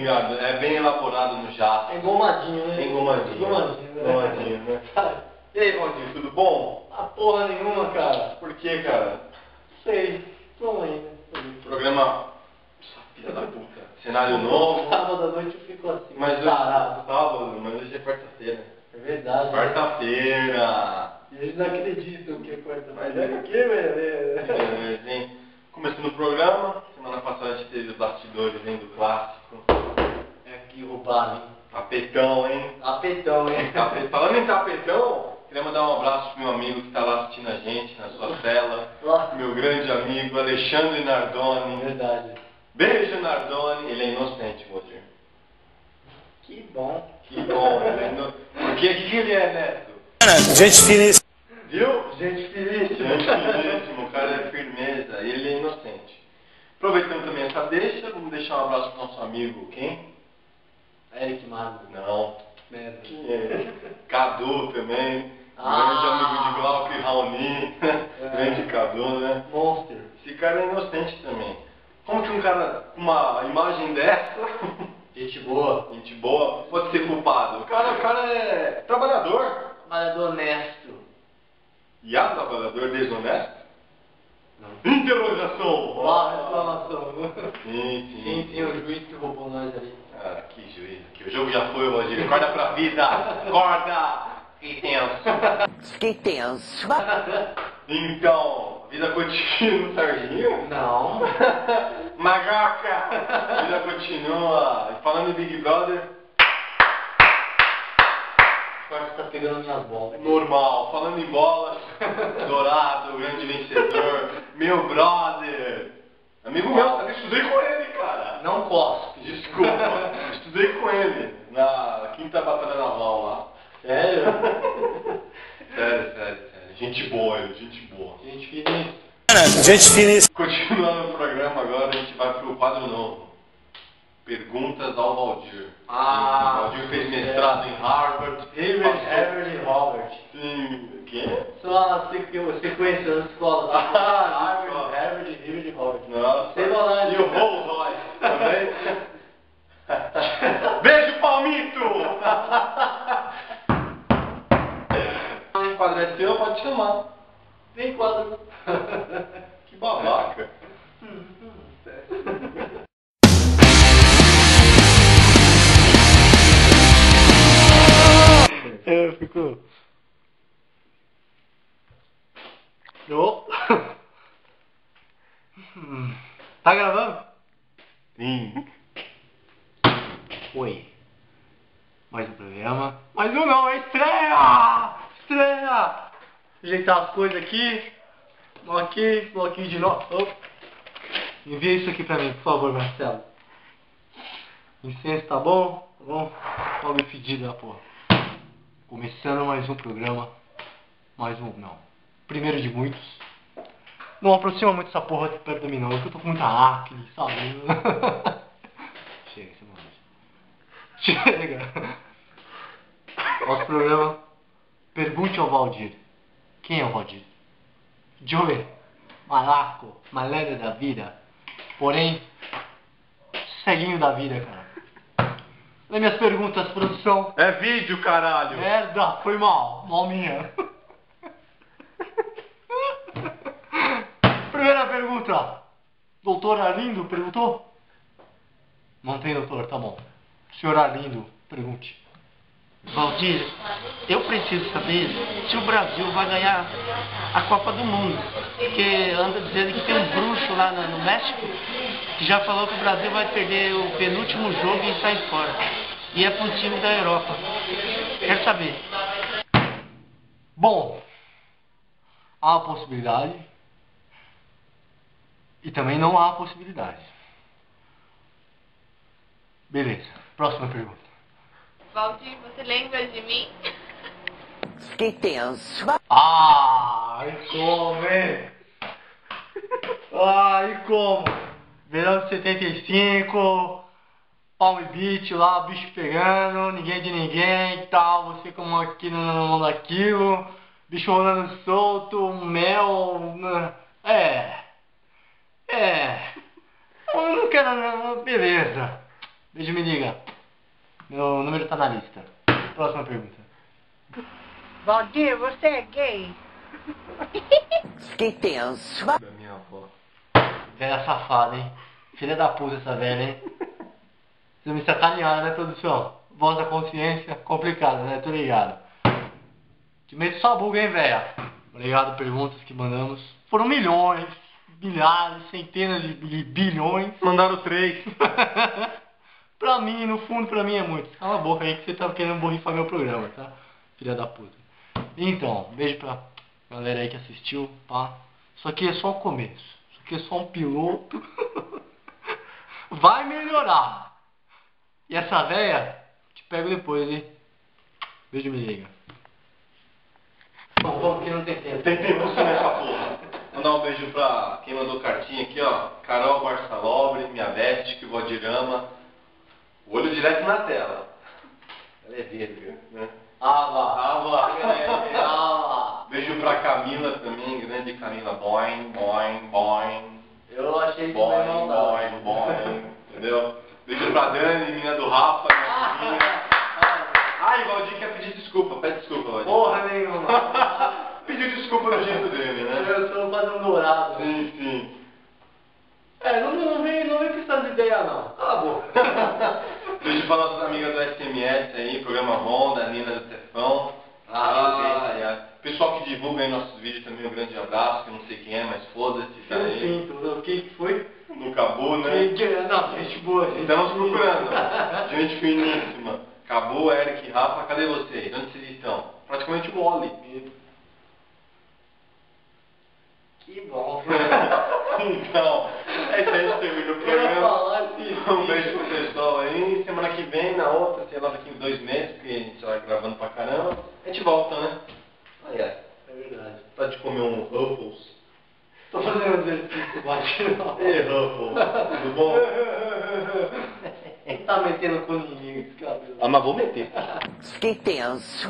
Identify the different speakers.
Speaker 1: Gingado. É bem elaborado no jato.
Speaker 2: É engomadinho, né?
Speaker 1: Engomadinho.
Speaker 2: Engomadinho, né?
Speaker 1: Engomadinho, né? E aí, Valdir, tudo bom?
Speaker 2: Ah, porra nenhuma, cara.
Speaker 1: Por que, cara?
Speaker 2: Sei. Tô aí, né?
Speaker 1: Programa... Filha da puta. Cenário novo.
Speaker 2: Sábado à noite eu fico assim.
Speaker 1: Mas hoje
Speaker 2: parado.
Speaker 1: sábado, mas hoje é quarta-feira.
Speaker 2: É verdade.
Speaker 1: Quarta-feira.
Speaker 2: E eles não acreditam que é quarta-feira.
Speaker 1: Mas é que beleza, hein? Começando o programa, semana passada a gente teve os bastidores, hein, do clássico.
Speaker 2: É aqui roubaram, hein?
Speaker 1: Tapetão, hein?
Speaker 2: Tapetão, hein?
Speaker 1: Falando em tapetão, queria mandar um abraço pro meu amigo que está lá assistindo a gente na sua tela. Meu grande amigo Alexandre Nardoni.
Speaker 2: Verdade.
Speaker 1: Beijo, Nardoni. Ele é inocente, Roger.
Speaker 2: Que bom.
Speaker 1: Que bom. Por que ele é, Neto?
Speaker 3: Gente finíssima.
Speaker 1: Viu?
Speaker 2: Gente finíssima.
Speaker 1: Gente finíssimo, o cara é firmeza. E ele é inocente. Aproveitando também essa deixa, vamos deixar um abraço pro nosso amigo, quem?
Speaker 2: Eric Mago.
Speaker 1: Não.
Speaker 2: Merda.
Speaker 1: Quem é? Cadu também.
Speaker 2: Ah.
Speaker 1: Grande amigo de Glauco e Raoni. Grande Cadu, né?
Speaker 2: Monster.
Speaker 1: Esse cara é inocente também. Como que um cara com uma imagem dessa,
Speaker 2: Gente boa.
Speaker 1: gente boa, pode ser culpado? O cara é trabalhador.
Speaker 2: Trabalhador honesto.
Speaker 1: E há trabalhador desonesto?
Speaker 2: Não.
Speaker 1: Interrogação!
Speaker 2: Lá, reclamação.
Speaker 1: Sim.
Speaker 2: Sim, o juiz que roubou nós ali.
Speaker 1: Ah, que juiz aqui. O jogo já foi, Roger. Acorda pra vida! Acorda! Que tenso!
Speaker 3: Que tenso.
Speaker 1: Então, vida continua, Serginho?
Speaker 2: Não.
Speaker 1: Magaca! A vida continua. E falando em Big Brother,
Speaker 2: Quase tá pegando minhas bolas.
Speaker 1: normal. Falando em bolas, Dourado, o grande vencedor, meu brother. Amigo meu, eu estudei com ele, cara.
Speaker 2: Não cospe.
Speaker 1: Desculpa, estudei com ele na quinta batalha naval lá.
Speaker 2: Sério?
Speaker 1: Sério. Gente boa ele, gente boa.
Speaker 2: Gente finíssima.
Speaker 3: Gente finíssima.
Speaker 1: Continuando o programa agora, a gente vai pro quadro novo. Perguntas ao Valdir.
Speaker 2: Ah,
Speaker 1: O Valdir fez mestrado em Harvard.
Speaker 2: Harvard e Robert.
Speaker 1: Sim, o quê?
Speaker 2: Só a sequência das escolas. Harvard e Robert.
Speaker 1: Nossa.
Speaker 2: Sem maldade.
Speaker 1: E o Rolls Royce também. Beijo, Palmito! O quadro é seu, pode chamar.
Speaker 2: Vem quadro.
Speaker 1: Que babaca.
Speaker 2: Eu fico... Tá gravando?
Speaker 1: Sim.
Speaker 2: Oi. Mais um programa. Mais um não, é estreia! Estreia! Ajeitar as coisas aqui. Aqui, bloquinho de novo. Envia isso aqui pra mim, por favor, Marcelo. Licença, tá bom? Tá bom? Olha o pedido da porra. Começando mais um programa. Mais um, não. Primeiro de muitos. Não aproxima muito essa porra de perto de mim não, porque eu tô com muita acne, sabe? Chega, você não Chega! Nosso programa Pergunte ao Valdir. Quem é o Valdir? Joey, malaco, malandro da vida. Porém, ceguinho da vida, cara. Lê minhas perguntas, produção.
Speaker 1: É vídeo, caralho.
Speaker 2: Merda, foi mal. Mal minha. Primeira pergunta. Doutor Arlindo perguntou? Não tem doutor, tá bom. Senhor Arlindo, pergunte.
Speaker 4: Valdir, eu preciso saber se o Brasil vai ganhar a Copa do Mundo. Porque anda dizendo que tem um bruxo lá no México que já falou que o Brasil vai perder o penúltimo jogo e sair fora. E é pro time da Europa. Quero saber.
Speaker 2: Bom, há a possibilidade e também não há a possibilidade. Beleza, próxima pergunta.
Speaker 5: Valdir, você lembra de mim?
Speaker 3: Que tenso.
Speaker 2: Ah, e como, hein? Ah, e como? Verão de 75, Palm Beach lá, bicho pegando, ninguém de ninguém e tal, você como aquilo na mão daquilo, bicho rolando solto, mel, eu não quero, beleza, Beijo, me liga. Meu número tá na lista. Próxima pergunta.
Speaker 6: Valdir, você é gay?
Speaker 3: Que tenso.
Speaker 1: Da minha avó.
Speaker 2: Velha safada, hein? Filha da puta essa velha, hein? Você me sacanearam, né, produção? Voz da consciência, complicado, né? Tô ligado. Te meto só buga, hein, velha? Obrigado, perguntas que mandamos. Foram milhões, milhares, centenas de bilhões.
Speaker 1: Mandaram 3.
Speaker 2: Pra mim, no fundo, pra mim é muito. Cala a boca aí que você tava querendo borrifar meu programa, tá? Filha da puta. Então, beijo pra galera aí que assistiu, tá? Isso aqui é só o começo. Isso aqui é só um piloto. Vai melhorar. E essa véia, te pego depois, hein? Beijo, me liga. Bom, vamos que não tem tempo.
Speaker 1: Tem tempo sim nessa porra. Mandar um beijo pra quem mandou cartinha aqui, ó. Carol Barçalobre, minha veste, que o Valdir ama. O olho direto na tela. Ela é verde, né? Beijo pra Camila também, grande Camila. Boing, boing, boing.
Speaker 2: Eu achei que
Speaker 1: Boing, boing, boing. Entendeu? Beijo pra Dani, menina do Rafa, minha vizinha. Ai, Valdir quer pedir desculpa. Pede desculpa, Valdir.
Speaker 2: Porra nenhuma.
Speaker 1: Pediu desculpa no jeito dele, né?
Speaker 2: Eu sou quase um dourado.
Speaker 1: Sim, sim.
Speaker 2: É, não vem com essas ideias não. Cala a boca.
Speaker 1: Beijo pra nossas amigas do SMS aí, programa bom, da Nina do Tefão.
Speaker 2: Ah,
Speaker 1: ai. Pessoal que divulga aí nossos vídeos também, um grande abraço, que eu não sei quem é, mas foda-se, tá
Speaker 2: Eu
Speaker 1: aí.
Speaker 2: sinto. Quem que foi?
Speaker 1: No Cabu, né?
Speaker 2: Não, gente boa, gente.
Speaker 1: Estamos procurando. Gente finíssima. Cabu, Eric, Rafa, cadê vocês? Onde vocês estão? Praticamente o Oli.
Speaker 2: Que bom.
Speaker 1: Então, é isso aí, a gente termina o programa. Um beijo pro pessoal aí. Semana que vem, na outra, sei lá, daqui uns 2 meses, porque a gente vai gravando pra caramba. A gente volta, né? Aí é.
Speaker 2: É verdade.
Speaker 1: Tá de comer um Ruffles.
Speaker 2: Tô fazendo um exercício baixo.
Speaker 1: Ei, Ruffles, tudo bom?
Speaker 2: Tá metendo com ninguém esse cabelo.
Speaker 1: Ah, mas vou meter.
Speaker 3: Que tenso.